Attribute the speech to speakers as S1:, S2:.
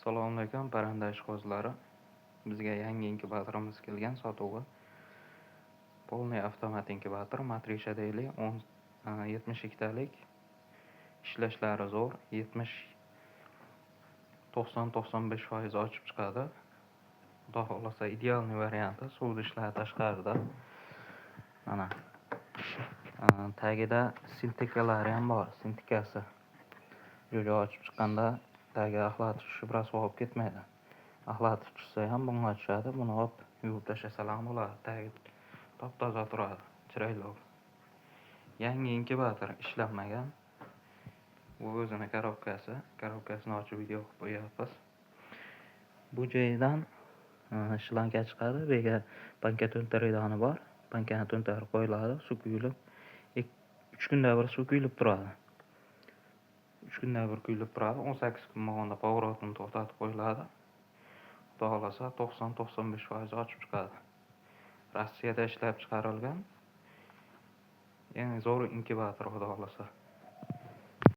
S1: Assalomu alaykum parranda ishqibozlari. Bizga yangi inkubatorimiz kelgan sotuvga. Polniy avtomat inkubator, matrisha deylik, 72 talik. Ishlashlari zo'r, 90-95% ochib chiqadi. Xudo xolasa idealniy varianti, suvni ishlari tashqarida. Mana tagida sintekalari ham bor, sintekasi. Jo'ja ochib chiqqanda tagi axlatuvchi biroz olib ketmaydi. Axlatib tushsa ham bunga tushadi. Buni olib yuvib tashlasalar ham bo'ladi. Tagi top-toza turadi, chiroyli. Yangi inkubator ishlanmagan. Bu o'zini korobkasini ochib video qilib qo'yapmiz. Bu joyidan shlanka chiqadi. Bu yerga banka to'ntaridoni bor. Bankani to'ntarib qo'yiladi, suv quyilib 3 kunda bir suv quyilib turadi. 3 kunda bir quyilib turadi. 18 kun mobaynida pоворotini to'xtatib qo'yiladi. Xudo xolasa 90-95% ochib chiqadi. Rossiyada ishlab chiqarilgan. Yangi zo'r inkubator, xudo xolasa.